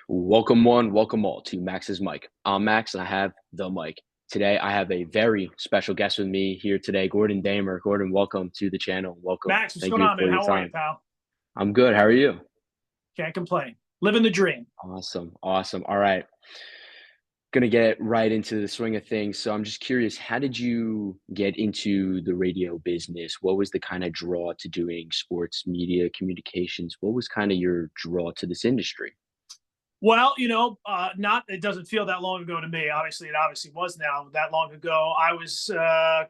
Welcome one, welcome all to Max's Mic. I'm Max and I have the mic. Today I have a very special guest with me here today, Gordon Damer. Gordon, welcome to the channel. Welcome. Max, what's Thank going you on, man? for your How are you, time. pal? I'm good. How are you? Can't complain. Living the dream. Awesome. Awesome. All right. Gonna get right into the swing of things. So I'm just curious, how did you get into the radio business? What was the kind of draw to doing sports media communications? What was kind of your draw to this industry? Well, not it doesn't feel that long ago to me. Obviously, it obviously was now that long ago. I was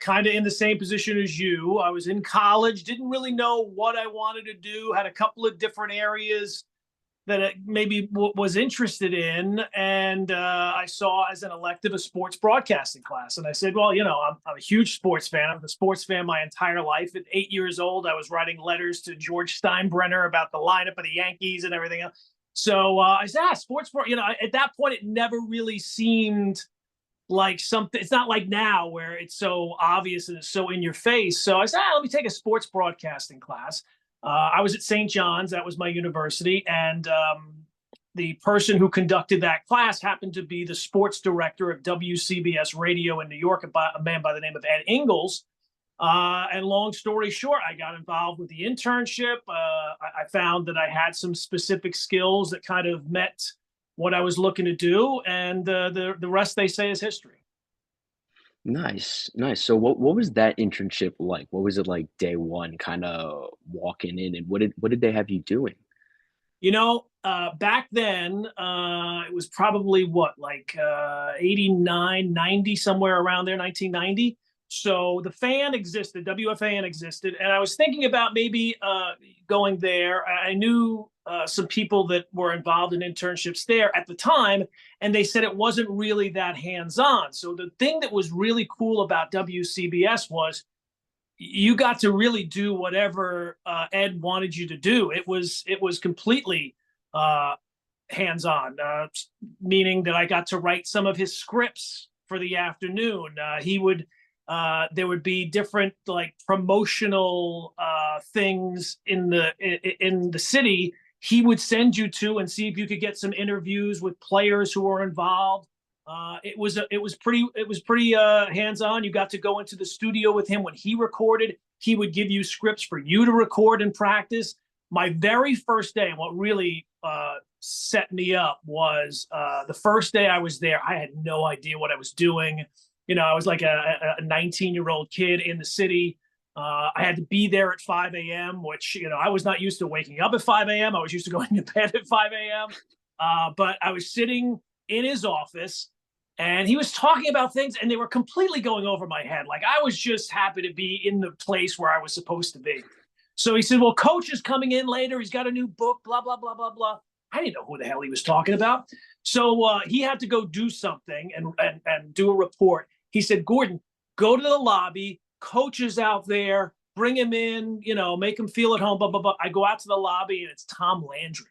kind of in the same position as you. I was in college, didn't really know what I wanted to do. Had a couple of different areas that I maybe was interested in, and I saw as an elective a sports broadcasting class. And I said, well, I'm a huge sports fan. I'm a sports fan my entire life. At 8 years old, I was writing letters to George Steinbrenner about the lineup of the Yankees and everything else. So I said, sports. At that point, it never really seemed like something. It's not like now where it's so obvious and it's so in your face. So I said, let me take a sports broadcasting class. I was at St. John's, that was my university, and the person who conducted that class happened to be the sports director of WCBS Radio in New York, a man by the name of Ed Ingles. And long story short, I got involved with the internship. I found that I had some specific skills that kind of met what I was looking to do, and the rest they say is history. Nice, nice. So what was that internship like? What was it like day one, kinda walking in, and what did they have you doing? Back then, it was probably what, like 89, 90, somewhere around there, 1990. So the fan existed, WFAN existed, and I was thinking about maybe going there. I knew some people that were involved in internships there at the time, and they said it wasn't really that hands-on. So the thing that was really cool about WCBS was you got to really do whatever Ed wanted you to do. It was completely uh, hands on, meaning that I got to write some of his scripts for the afternoon. He would There would be different like promotional things in the city. He would send you to and see if you could get some interviews with players who were involved. It was pretty hands on. You got to go into the studio with him when he recorded. He would give you scripts for you to record and practice. My very first day, what really set me up was the first day I was there. I had no idea what I was doing. I was like a 19-year-old kid in the city. I had to be there at 5 a.m., which, I was not used to waking up at 5 a.m. I was used to going to bed at 5 a.m. But I was sitting in his office and he was talking about things and they were completely going over my head. Like I was just happy to be in the place where I was supposed to be. So he said, well, coach is coming in later. He's got a new book, blah, blah, blah, blah, blah. I didn't know who the hell he was talking about. So he had to go do something and do a report. He said, Gordon, go to the lobby. Coach is out there. Bring him in, make him feel at home, blah, blah, blah. I go out to the lobby and it's Tom Landry,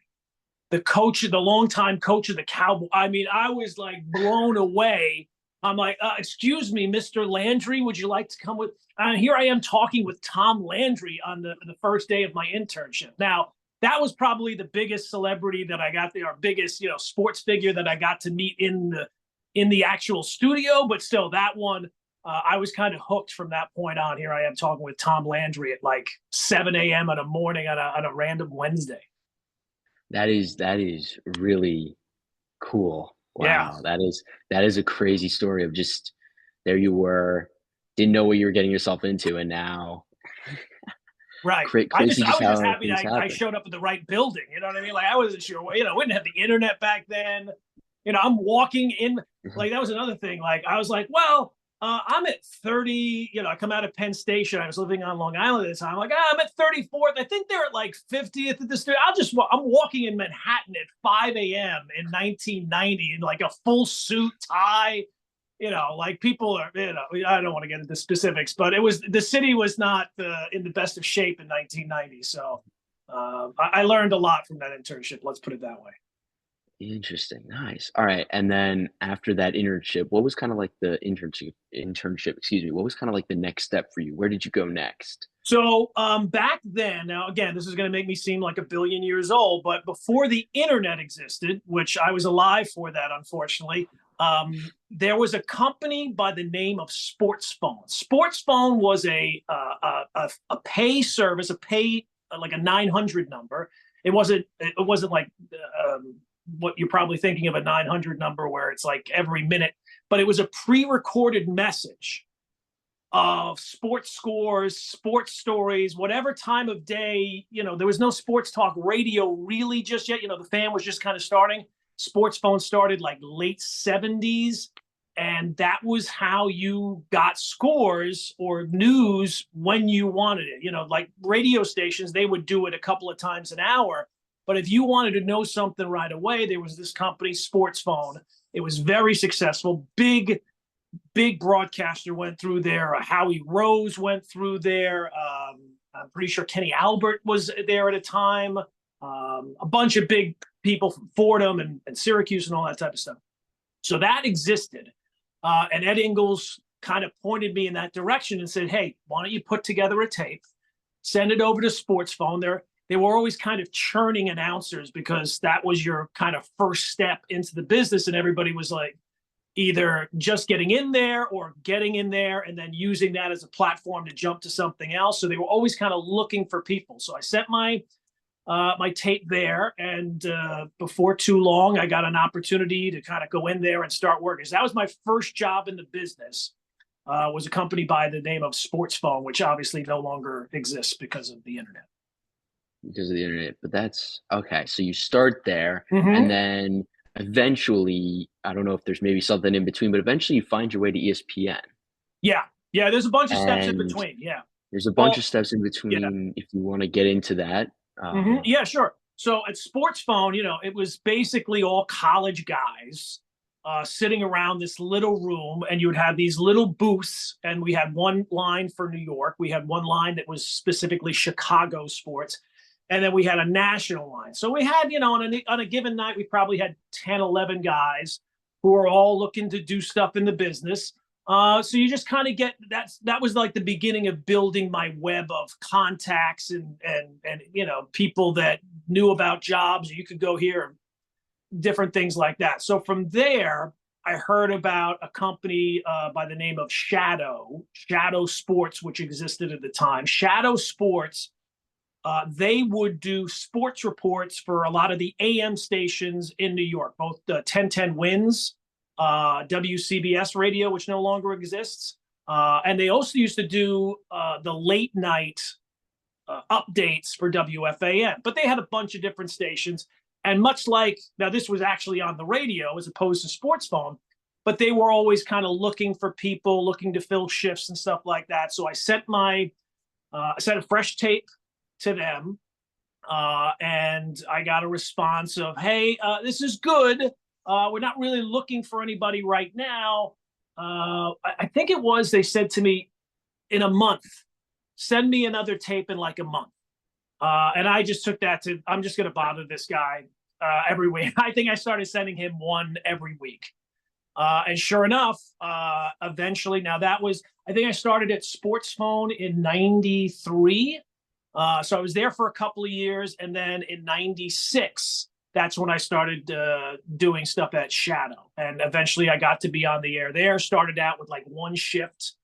the coach, the longtime coach of the Cowboys. I mean, I was like blown away. I'm like, excuse me, Mr. Landry, would you like to come with? And here I am talking with Tom Landry on the first day of my internship. Now, that was probably the biggest celebrity that I got there, or biggest, sports figure that I got to meet in the actual studio. But still, that one, I was kind of hooked from that point on. Here I am talking with Tom Landry at like 7 a.m. in the morning on a random Wednesday. That is really cool. Yeah. Wow, that is a crazy story of just there you were, didn't know what you were getting yourself into, and now Right. crazy I just was just how happy things that I happen. showed up at the right building. You know what I mean? Like I wasn't sure. We didn't have the internet back then. I'm walking in. Mhm. Like that was another thing. Like I was like, well, I'm at 30. I come out of Penn Station. I was living on Long Island at the time. Like I'm at 34th. I think they're at like 50th at the street. I'm walking in Manhattan at 5 a.m. in 1990 in like a full suit, tie. Like people are, I don't want to get into specifics, but the city was not in the best of shape in 1990. So I learned a lot from that internship. Let's put it that way. Interesting, nice. Alright, and then after that internship, what was kinda like the internship, excuse me, what was kinda like the next step for you? Where did you go next? So back then, now again, this is going to make me seem like a billion years old, but before the internet existed, which I was alive for that, unfortunately, there was a company by the name of Sports Phone. Sports Phone was a pay service, a pay like a 900 number. It wasn't like what you're probably thinking of, a 900 number where it's like every minute, but it was a pre-recorded message of sports scores, sports stories, whatever time of day. There was no sports talk radio really just yet. The fan was just kind of starting. Sports Phone started like late 70s. And that was how you got scores or news when you wanted it. Like radio stations, they would do it a couple of times an hour. But if you wanted to know something right away, there was this company, Sports Phone. It was very successful. Big broadcaster went through there. Howie Rose went through there. I'm pretty sure Kenny Albert was there at a time. A bunch of big people from Fordham and Syracuse and all that type of stuff. So that existed. And Ed Ingles kind of pointed me in that direction and said, hey, why don't you put together a tape, send it over to Sports Phone. They were always kind of churning announcers because that was your kind of first step into the business. And everybody was like, either just getting in there or getting in there and then using that as a platform to jump to something else. So they were always kind of looking for people. So I sent my tape there, and before too long, I got an opportunity to kind of go in there and start working. So that was my first job in the business. Was a company by the name of Sports Phone, which obviously no longer exists because of the internet. Because of the internet, but that's okay, so you start there, and Mm-hmm. then eventually, I don't know if there's maybe something in between, but eventually you find your way to ESPN, Yeah, yeah. There's a bunch of steps in and between. Yeah. there's a bunch Well, of steps in yeah. between if you wanna get into that. Yeah, sure. So at Sports Phone, it was basically all college guys sitting around this little room, and you would have these little booths. And we had one line for New York. We had one line that was specifically Chicago sports. And then we had a national line. So we had, on a given night, we probably had 10, 11 guys who are all looking to do stuff in the business. So you just kind of that was like the beginning of building my web of contacts and people that knew about jobs. You could go here, different things like that. So from there, I heard about a company by the name of Shadow Sports, which existed at the time. Shadow Sports, they would do sports reports for a lot of the AM stations in New York, both the 1010 Wins, WCBS radio, which no longer exists. And they also used to do the late night updates for WFAN, but they had a bunch of different stations. And much like, now this was actually on the radio as opposed to Sports Phone, but they were always kind of looking for people, looking to fill shifts and stuff like that. So I sent a fresh tape to them, and I got a response of, hey, this is good. We're not really looking for anybody right now. I think it was, they said to me, in a month, send me another tape in like a month. And I just took that to, I'm just going to bother this guy every week. I think I started sending him one every week. And sure enough, eventually, now that was, I think I started at Sports Phone in 93. So I was there for a couple of years. And then in 96, that's when I started doing stuff at Shadow. And eventually I got to be on the air there. Started out with like one shift.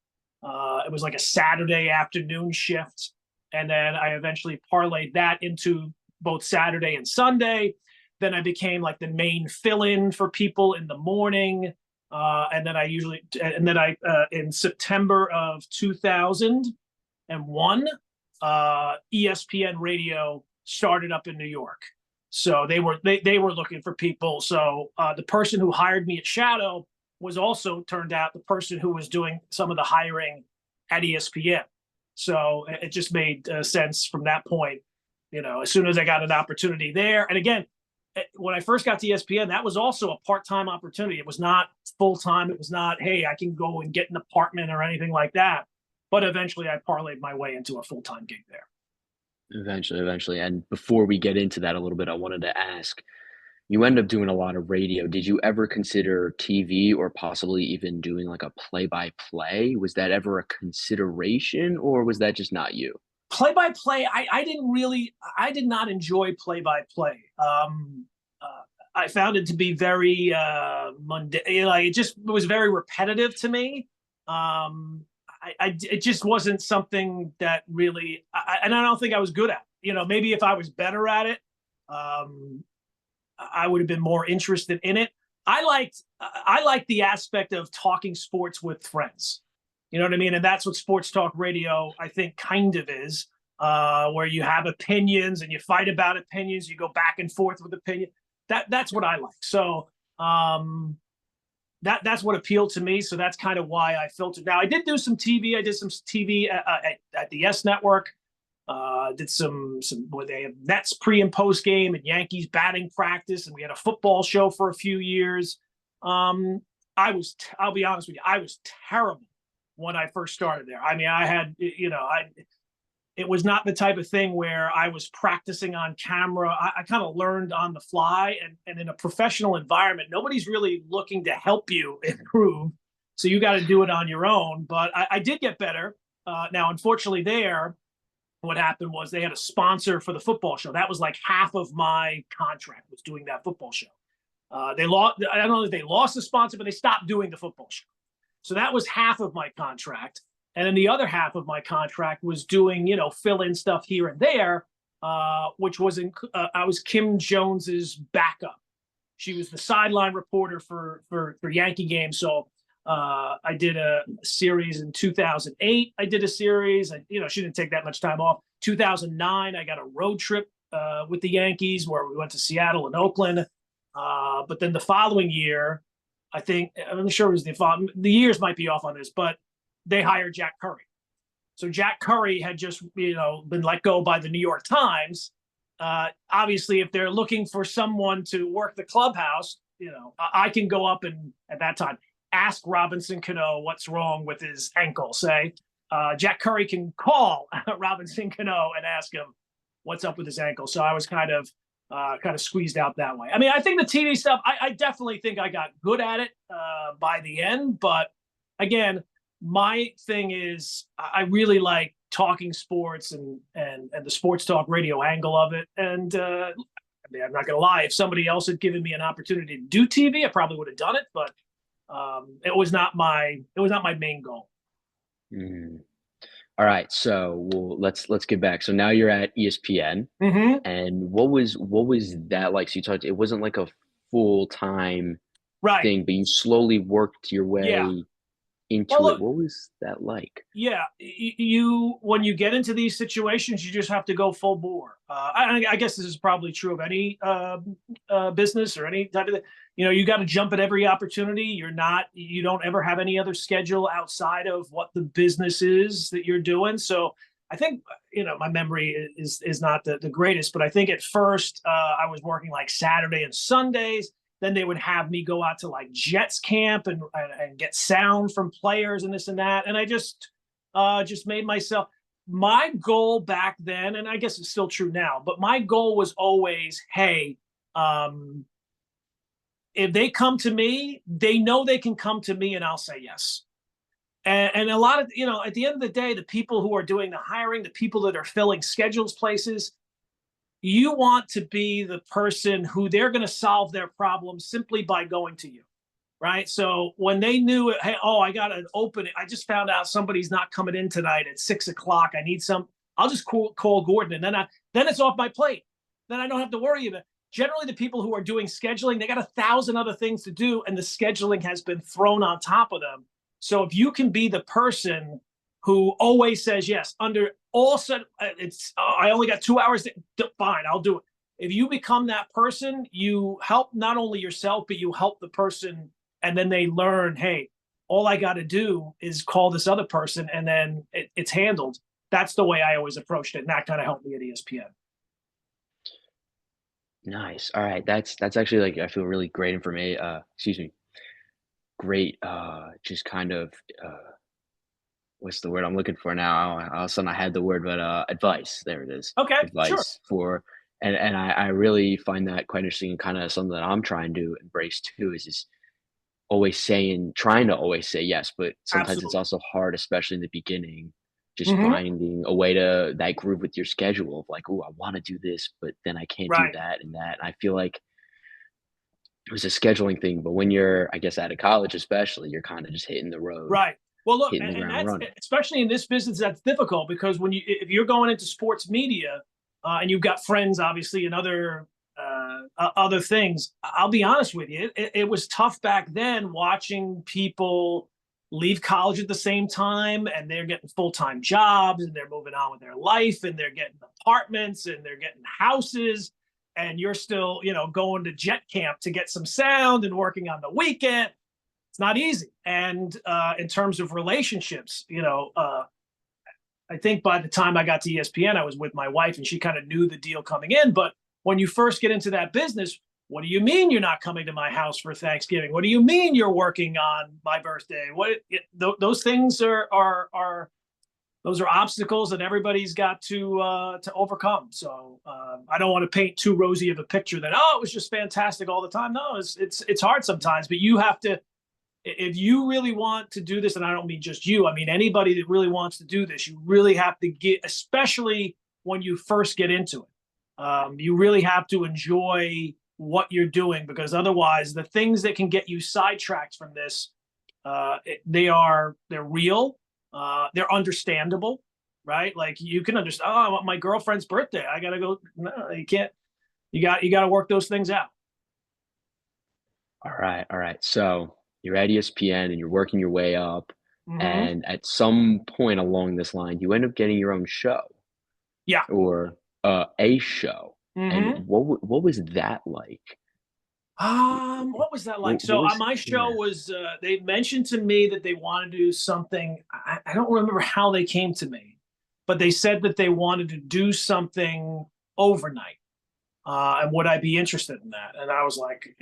It was like a Saturday afternoon shift. And then I eventually parlayed that into both Saturday and Sunday. Then I became like the main fill-in for people in the morning. And then in September of 2001, ESPN Radio started up in New York. So they were looking for people. So the person who hired me at Shadow was also turned out the person who was doing some of the hiring at ESPN. So it just made sense from that point. As soon as I got an opportunity there, and again, when I first got to ESPN, that was also a part-time opportunity. It was not full-time. It was not, hey, I can go and get an apartment or anything like that. But eventually I parlayed my way into a full-time gig there. Eventually. And before we get into that a little bit, I wanted to ask, you end up doing a lot of radio. Did you ever consider TV or possibly even doing like a play-by-play? Was that ever a consideration or was that just not you? Play by play, I didn't really, I did not enjoy play by play. I found it to be very mundane. Like it was very repetitive to me. It just wasn't something that really, and I don't think I was good at. Maybe if I was better at it, um, I would have been more interested in it. I liked the aspect of talking sports with friends. You know what I mean? And that's what sports talk radio, I think, kind of is, where you have opinions and you fight about opinions, you go back and forth with opinion. That's what I like. So that's what appealed to me. So that's kind of why I filtered. Now I did do some TV. I did some TV at the S Network. Did some where they have Nets pre and post game and Yankees batting practice, and we had a football show for a few years. I'll be honest with you, I was terrible when I first started there. I mean, it was not the type of thing where I was practicing on camera. I kind of learned on the fly, and in a professional environment, nobody's really looking to help you improve. So you got to do it on your own. But I did get better. Now, unfortunately, what happened was they had a sponsor for the football show. That was like half of my contract was doing that football show. They lost. I don't know if they lost the sponsor, but they stopped doing the football show. So that was half of my contract. And then the other half of my contract was doing, fill-in stuff here and there, which was I was Kim Jones's backup. She was the sideline reporter for Yankee games. So I did a series in 2008. I did a series. She didn't take that much time off. 2009, I got a road trip with the Yankees where we went to Seattle and Oakland. But then the following year, I'm sure it was the years might be off on this, but they hired Jack Curry. So Jack Curry had just, been let go by the New York Times. Obviously, if they're looking for someone to work the clubhouse, I can go up and at that time ask Robinson Cano what's wrong with his ankle. Say Jack Curry can call Robinson Cano and ask him what's up with his ankle. So I was kind of squeezed out that way. I mean, I think the TV stuff, I definitely think I got good at it by the end. But again, my thing is I really like talking sports and the sports talk radio angle of it. And I mean, I'm not going to lie. If somebody else had given me an opportunity to do TV, I probably would have done it. But it was not my main goal. Mm. All right, so let's get back. So now you're at ESPN, and what was that like? So you talked. It wasn't like a full-time Right. thing, but you slowly worked your Yeah. way into Well, it. look, What was that like? yeah, when you get into these situations, you just have to go full bore. I guess this is probably true of any business or any type of thing. You got to jump at every opportunity. You don't ever have any other schedule outside of what the business is that you're doing. So I think my memory is not the greatest, but I think at first I was working like Saturday and Sundays. Then they would have me go out to like Jets camp and get sound from players and this and that. And I just made myself, my goal back then, and I guess it's still true now, but my goal was always, hey, if they come to me, they know they can come to me and I'll say yes. And a lot of, at the end of the day, the people who are doing the hiring, the people that are filling schedules places, you want to be the person who they're going to solve their problem simply by going to you, right? So when they knew, hey, I got an opening. I just found out somebody's not coming in tonight at 6:00. I need I'll just call Gordon, and then it's off my plate. Then I don't have to worry about it. Generally, the people who are doing scheduling, they got 1,000 other things to do, and the scheduling has been thrown on top of them. So if you can be the person who always says yes under all said, I only got 2 hours. Fine, I'll do it. If you become that person, you help not only yourself, but you help the person, and then they learn, hey, all I got to do is call this other person, and then it's handled. That's the way I always approached it, and that kind of helped me at ESPN. Nice. All right, that's actually like I feel really great information. Excuse me, great. Just kind of what's the word I'm looking for now? All of a sudden I had the word, but advice. There it is. Okay, sure. Advice for and I really find that quite interesting and kinda something that I'm trying to embrace too is always saying trying to always say yes, but sometimes it's Absolutely. also hard, especially in the beginning, just Hmm. finding a way to that groove with your schedule of like, "Oh, I wanna do this, but then I can't do Right. that and that." And I feel like it was a scheduling thing, but when you're, I guess, out of college especially, you're kinda just hitting the road, Right. Well, look, hitting the and ground that's running. especially in this business, that's difficult because when if you're going into sports media, and you've got friends, obviously, and other things, I'll be honest with you, it was tough back then watching people leave college at the same time, and they're getting full time jobs, and they're moving on with their life, and they're getting apartments, and they're getting houses, and you're still, going to jet camp to get some sound and working on the weekend. It's not easy. And in terms of relationships, I think by the time I got to ESPN, I was with my wife and she kind of knew the deal coming in. But when you first get into that business, what do you mean you're not coming to my house for Thanksgiving? What do you mean you're working on my birthday? Those things are those are obstacles that everybody's got to overcome. So I don't want to paint too rosy of a picture that it was just fantastic all the time. No, it's hard sometimes, but you have to, if you really want to do this, and I don't mean just you, I mean anybody that really wants to do this, you really have to get, especially when you first get into it. You really have to enjoy what you're doing because otherwise, the things that can get you sidetracked from this, they're real, they're understandable, right? Like you can understand. Oh, I want my girlfriend's birthday. I gotta go. No, you can't. You got to work those things out. Alright, alright. So, you're at ESPN and you're working your way up, Hmm. and at some point along this line, you end up getting your own show Yeah. or, a show, and Hmm. what was that like? What was that like? What So was my show yeah. was they mentioned to me that they wanted to do something. I don't remember how they came to me, but they said that they wanted to do something overnight. And would I be interested in that? And I was like,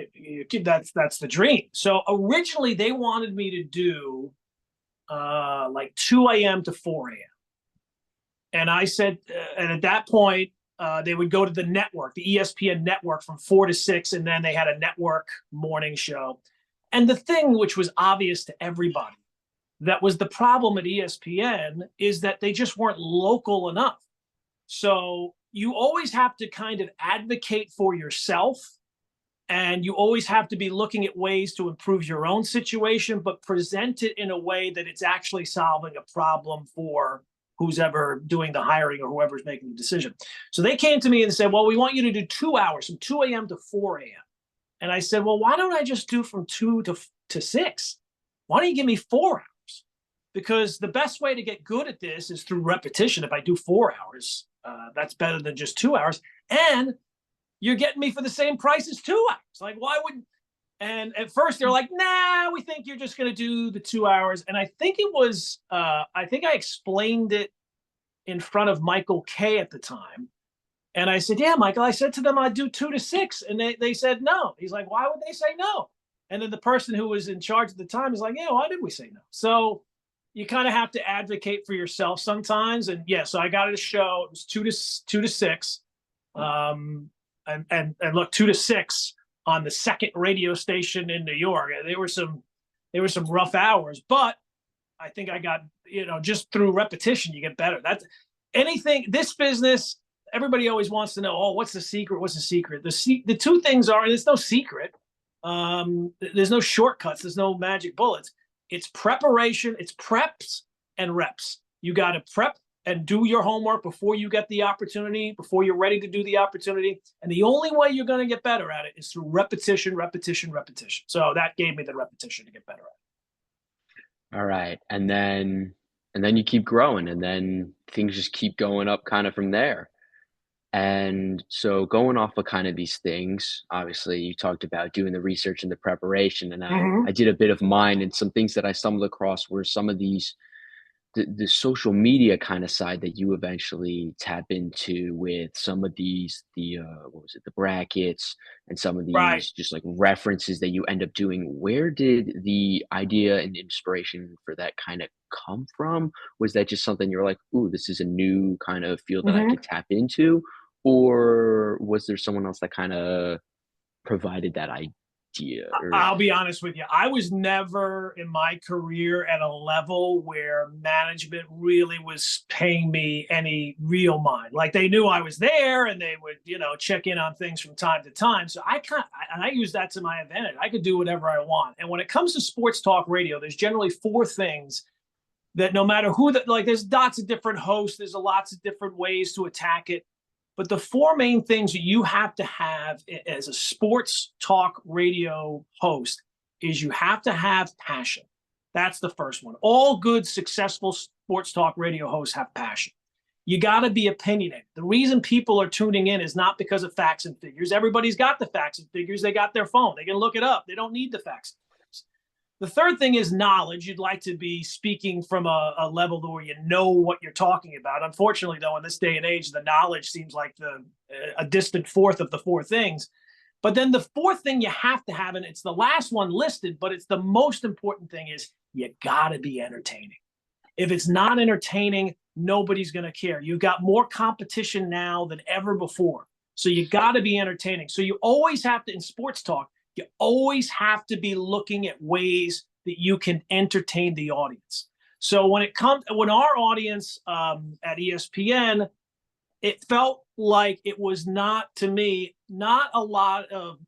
that's the dream. So originally they wanted me to do like 2 a.m. to 4 a.m. And I said, and at that point, they would go to the network, the ESPN network from 4 to 6, and then they had a network morning show. And the thing which was obvious to everybody that was the problem at ESPN is that they just weren't local enough. So you always have to kind of advocate for yourself and you always have to be looking at ways to improve your own situation, but present it in a way that it's actually solving a problem for who's ever doing the hiring or whoever's making the decision. So they came to me and said, well, we want you to do 2 hours from 2 a.m. to 4 a.m. And I said, well, why don't I just do from 2 to 6? Why don't you give me 4 hours? Because the best way to get good at this is through repetition. If I do 4 hours, that's better than just 2 hours. And you're getting me for the same price as 2 hours. Like, why would? And at first they're like, nah, we think you're just going to do the 2 hours. And I think it was, I think I explained it in front of Michael Kay at the time. And I said, yeah, Michael, I said to them, I'd do 2 to 6. And they said no. He's like, why would they say no? And then the person who was in charge at the time is like, yeah, why did we say no? So you kind of have to advocate for yourself sometimes. And yeah, so I got it a show. It was 2 to 6. Um, and look, 2 to 6 on the second radio station in New York. There were some rough hours, but I think I got, just through repetition you get better. That's anything. This business, everybody always wants to know, oh, what's the secret? What's the secret? The two things are, and there's no secret. There's no shortcuts. There's no magic bullets. It's preparation. It's preps and reps. You got to prep and do your homework before you get the opportunity, before you're ready to do the opportunity. And the only way you're going to get better at it is through repetition, repetition, repetition. So that gave me the repetition to get better at Alright, and then you keep growing, and then things just keep going up kinda from there. And so going off of kind of these things, obviously you talked about doing the research and the preparation, and it. I did a bit of mine, and some things that I stumbled across were some of these the social media kind of side that you eventually tap into with some of these what was it, the brackets and some of Right. these just like references that you end up doing. Where did the idea and inspiration for that kind of come from? Was that just something you're like, ooh, this is a new kind of field that I Mm-hmm. could tap into? or was there someone else that kind of provided that idea? Or I'll be honest with you. I was never in my career at a level where management really was paying me any real mind. Like they knew I was there and they would, check in on things from time to time. So I use that to my advantage. I could do whatever I want. And when it comes to sports talk radio, there's generally four things that no matter who there's lots of different hosts, there's lots of different ways to attack it. But the four main things that you have to have as a sports talk radio host is you have to have passion. That's the first one. All good, successful sports talk radio hosts have passion. You got to be opinionated. The reason people are tuning in is not because of facts and figures. Everybody's got the facts and figures. They got their phone. They can look it up. They don't need the facts. The third thing is knowledge. You'd like to be speaking from a level where you know what you're talking about. Unfortunately, though, in this day and age, the knowledge seems like a distant fourth of the four things. But then the fourth thing you have to have, and it's the last one listed, but it's the most important thing, is you got to be entertaining. If it's not entertaining, nobody's going to care. You've got more competition now than ever before. So you got to be entertaining. So you always have to, in sports talk, you always have to be looking at ways that you can entertain the audience. So when our audience at ESPN, it felt like it was not a lot of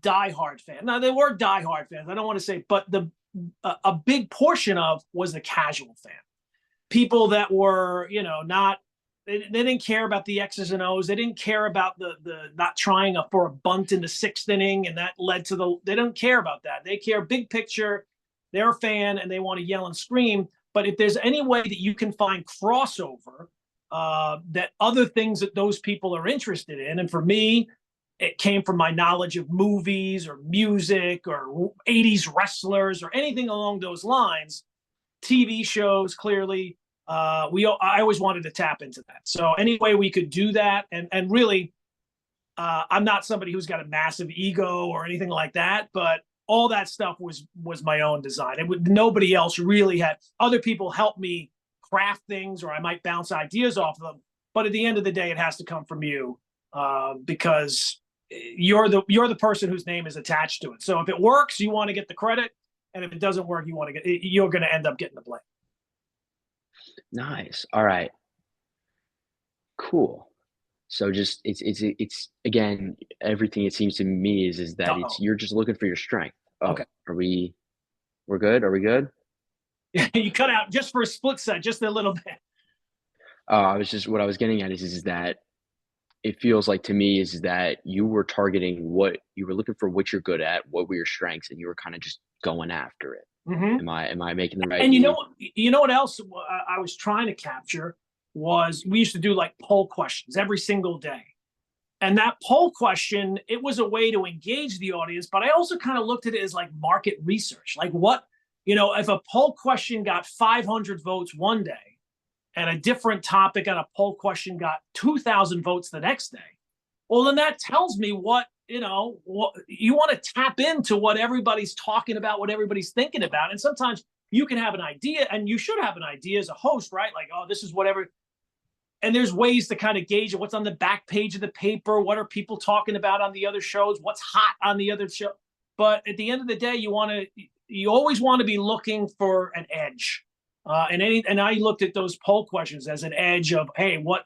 diehard fans. Now there were diehard fans. I don't want to say, but a big portion of was the casual fan. People that were, not. They didn't care about the X's and O's. They didn't care about the not trying for a bunt in the sixth inning, and that led to they don't care about that. They care big picture. They're a fan, and they want to yell and scream. But if there's any way that you can find crossover, that other things that those people are interested in, and for me, it came from my knowledge of movies or music or 80s wrestlers or anything along those lines, TV shows, clearly. I always wanted to tap into that. So any way we could do that, and really, I'm not somebody who's got a massive ego or anything like that, but all that stuff was my own design. Nobody else really had. Other people helped me craft things, or I might bounce ideas off of them. But at the end of the day, it has to come from you, because you're the person whose name is attached to it. So if it works, you want to get the credit, and if it doesn't work, you're going to end up getting the blame. nice. All right. Cool. So just it's again, everything it seems to me is that Uh-oh. you're just looking for your strength. Oh, Okay. we're good? Are we good? You cut out just for a split second, just a little bit. What I was getting at is that it feels like to me is that you were targeting what you were looking for, what you're good at, what were your strengths, and you were kind of just going after it. Mm-hmm. Am I making the right And move? you know what else I was trying to capture was we used to do like poll questions every single day. And that poll question, it was a way to engage the audience, but I also kind of looked at it as like market research. Like if a poll question got 500 votes one day and a different topic on a poll question got 2,000 votes the next day, well, then that tells me what you want to tap into what everybody's talking about, what everybody's thinking about. And sometimes you can have an idea, and you should have an idea as a host, right? Like, oh, this is whatever. And there's ways to kind of gauge what's on the back page of the paper. What are people talking about on the other shows? What's hot on the other show? But at the end of the day, you always want to be looking for an edge. And I looked at those poll questions as an edge of, hey, what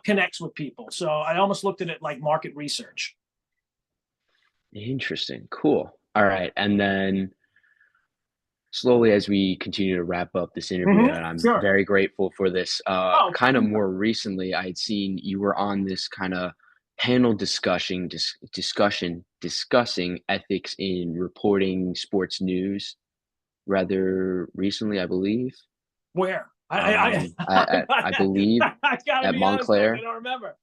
connects with people? So I almost looked at it like market research. Interesting. Cool. All right. And then slowly as we continue to wrap up this interview, Mm-hmm. and I'm Sure. very grateful for this. Oh, Kind of more recently, I had seen you were on this kind of panel discussion discussing ethics in reporting sports news rather recently, I believe. where? I believe I gotta at be honest, I Montclair, don't remember.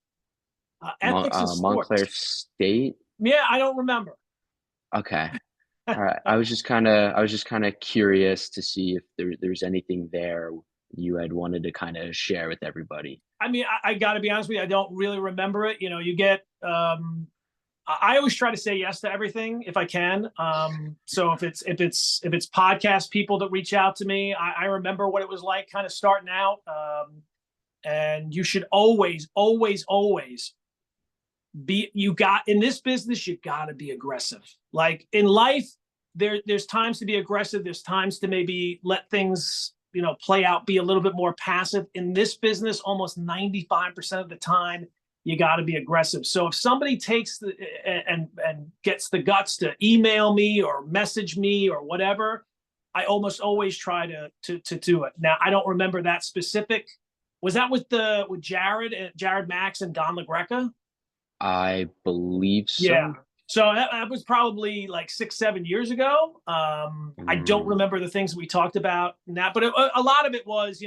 Ethics of Montclair sports. State. Yeah, I don't remember. Okay. All right. I was just kind of curious to see if there's anything there you had wanted to kind of share with everybody. I mean, I got to be honest with you. I don't really remember it. You get. I always try to say yes to everything if I can. So if it's podcast people that reach out to me, I remember what it was like, kind of starting out. and you should always, always, always in this business, you got to be aggressive. Like in life, there's times to be aggressive. There's times to maybe let things, play out, be a little bit more passive. In this business, almost 95% of the time, you got to be aggressive. So if somebody takes and gets the guts to email me or message me or whatever, I almost always try to do it. Now, I don't remember that specific. Was that with Jared Max and Don LaGreca? I believe so. Yeah. So that was probably like 6-7 years ago. I don't remember the things we talked about in that, but a lot of it was,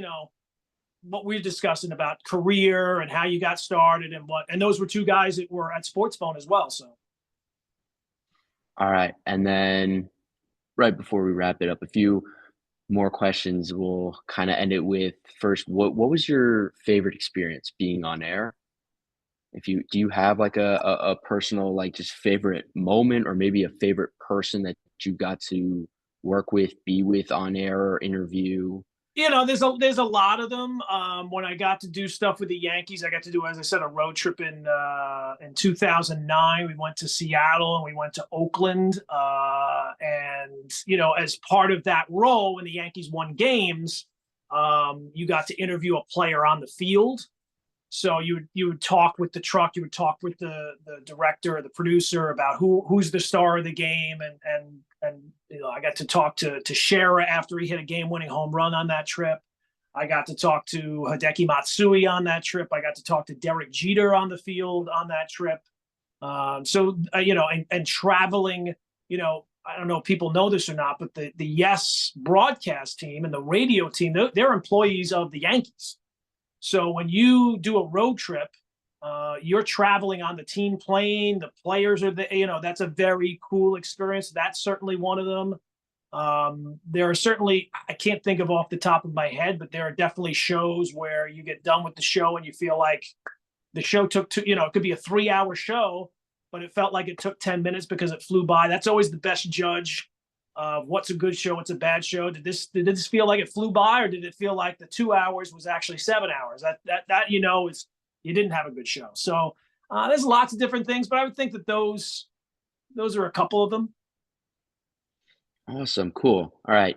what we were discussing about career and how you got started and those were two guys that were at SportsPhone as well. So. All right. And then right before we wrap it up, a few more questions. We'll kind of end it with first, what was your favorite experience being on air? Do you have like a personal, like just favorite moment or maybe a favorite person that you got to work with, be with on air or interview? There's a lot of them. When I got to do stuff with the Yankees, I got to do, as I said, a road trip in 2009. We went to Seattle and we went to Oakland. And as part of that role, when the Yankees won games, you got to interview a player on the field. So you would talk with the truck, you would talk with the director or the producer about who's the star of the game, and I got to talk to Shera after he hit a game-winning home run on that trip. I got to talk to Hideki Matsui on that trip. I got to talk to Derek Jeter on the field on that trip. And traveling, I don't know if people know this or not, but the YES broadcast team and the radio team, they're employees of the Yankees. So when you do a road trip, you're traveling on the team plane. The players are that's a very cool experience. That's certainly one of them. There are certainly, I can't think of off the top of my head, but there are definitely shows where you get done with the show and you feel like the show took it could be a 3-hour show, but it felt like it took 10 minutes because it flew by. That's always the best judge of what's a good show, what's a bad show. Did this feel like it flew by, or did it feel like the 2 hours was actually 7 hours? That is, you didn't have a good show. So there's lots of different things, but I would think that those are a couple of them. Awesome, cool. All right.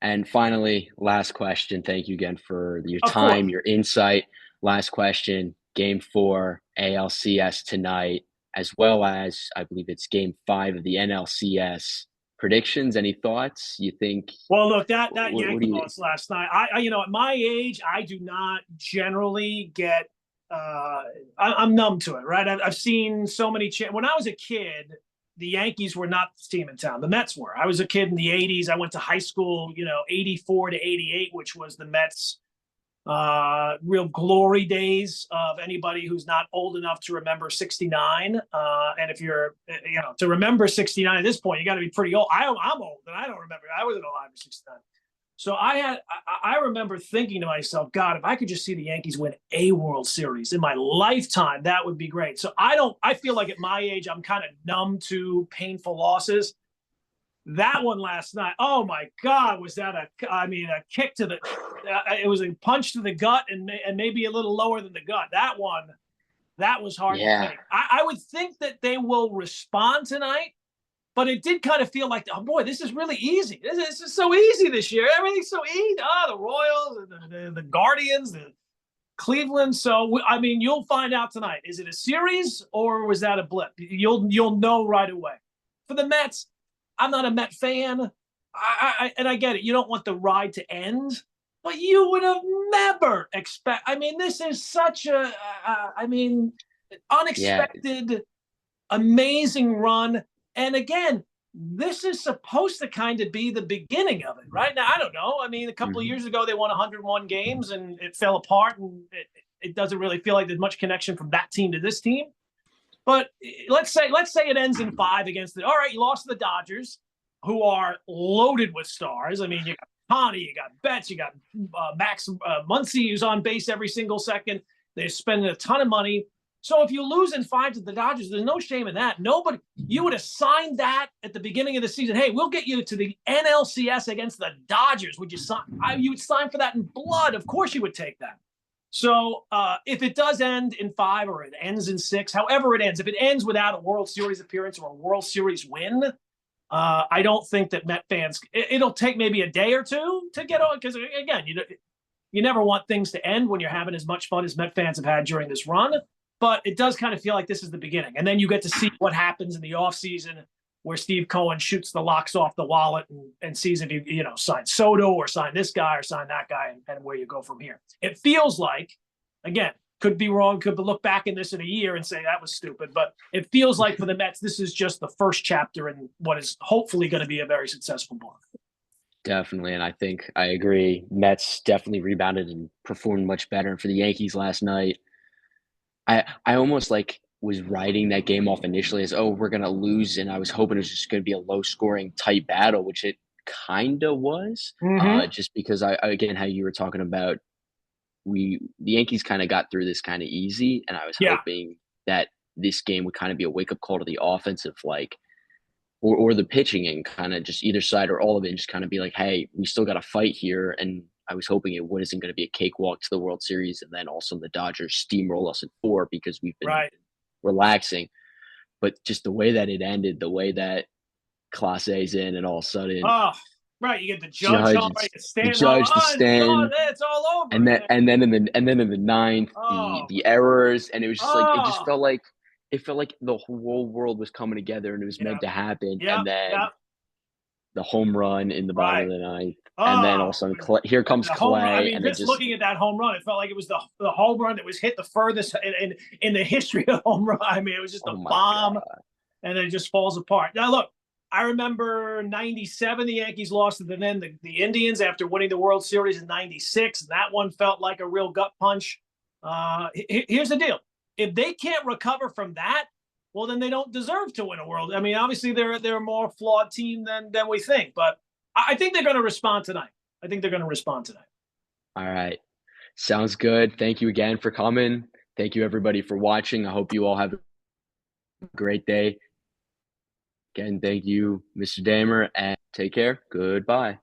And finally, last question. Thank you again for your Of time, course. your insight. Last question, Game 4, ALCS tonight, as well as I believe it's Game 5 of the NLCS. Predictions? Any thoughts? You think? Well, look, that Yankee loss last night. I at my age, I do not generally get. I'm numb to it, right? I've seen so many. When I was a kid, the Yankees were not the team in town. The Mets were. I was a kid in the '80s. I went to high school, 84 to '88, which was the Mets' real glory days of anybody who's not old enough to remember '69. And if you're, to remember '69 at this point, you got to be pretty old. I'm old, and I don't remember. I wasn't alive in '69. So I remember thinking to myself, God, if I could just see the Yankees win a World Series in my lifetime, that would be great. So I feel like at my age, I'm kind of numb to painful losses. That one last night, oh my God, was that a kick to the, it was a punch to the gut and maybe a little lower than the gut. That one, that was hard to take. I would think that they will respond tonight, but it did kind of feel like, oh boy, this is really easy. This is so easy this year. Everything's so easy. The Royals, the Guardians, the Cleveland. So, you'll find out tonight. Is it a series or was that a blip? You'll know right away. For the Mets, I'm not a Met fan. And I get it. You don't want the ride to end, but you would have never expect. This is such unexpected, amazing run. And again, this is supposed to kind of be the beginning of it, right? Now, I don't know. A couple of years ago, they won 101 games and it fell apart, and it doesn't really feel like there's much connection from that team to this team. But let's say it ends in 5 against all right, you lost to the Dodgers, who are loaded with stars. You got Connie, you got Betts, you got Max Muncy, who's on base every single second. They're spending a ton of money. So if you lose in 5 to the Dodgers, there's no shame in that. Nobody, you would have signed that at the beginning of the season. Hey, we'll get you to the NLCS against the Dodgers. Would you sign? You would sign for that in blood. Of course you would take that. So if it does end in 5 or it ends in 6, however it ends, if it ends without a World Series appearance or a World Series win, I don't think that Met fans. It'll take maybe a day or two to get on because again, you never want things to end when you're having as much fun as Met fans have had during this run. But it does kind of feel like this is the beginning, and then you get to see what happens in the offseason where Steve Cohen shoots the locks off the wallet and sees if you sign Soto or sign this guy or sign that guy and where you go from here. It feels like, again, could be wrong, could look back in this in a year and say that was stupid, but it feels like for the Mets, this is just the first chapter in what is hopefully going to be a very successful book. Definitely, and I think I agree. Mets definitely rebounded and performed much better. For the Yankees last night, I almost like was writing that game off initially as, oh, we're gonna lose, and I was hoping it was just gonna be a low scoring tight battle, which it kinda was. Mm-hmm. Just because I again how you were talking about the Yankees kind of got through this kind of easy, and I was Yeah. hoping that this game would kind of be a wake up call to the offensive, like or the pitching, and kind of just either side or all of it, and just kind of be like, hey, we still got to fight here. And I was hoping it wasn't going to be a cakewalk to the World Series, and then also the Dodgers steamroll us in 4 because we've been Right. relaxing. But just the way that it ended, the way that Class A's in, and all of a sudden Oh, right. You get the judge Judge, home, right? it's the Stand Judge, the on, stand, it's all over. and then in the ninth, Oh, the errors, and it was just like it just oh, felt like the whole world was coming together and it was yeah, meant to happen. yeah, And then yeah, the home run in the bottom of right. the ninth, and then all of Oh, a sudden here when comes the home run. I Clay, mean, and it just just looking at that home run, it felt like it was the home run that was hit the furthest in the history of home run. I mean, it was just a oh my bomb, god, and then it just falls apart. Now, look, I remember '97, the Yankees lost to the Indians after winning the World Series in '96. That one felt like a real gut punch. Here's the deal: if they can't recover from that, well, then they don't deserve to win a world. I mean, obviously they're a more flawed team than we think, but I think they're going to respond tonight. I think they're going to respond tonight. all right, sounds good. Thank you again for coming. Thank you everybody for watching. I hope you all have a great day. Again, thank you, Mr. Damer, and take care. Goodbye.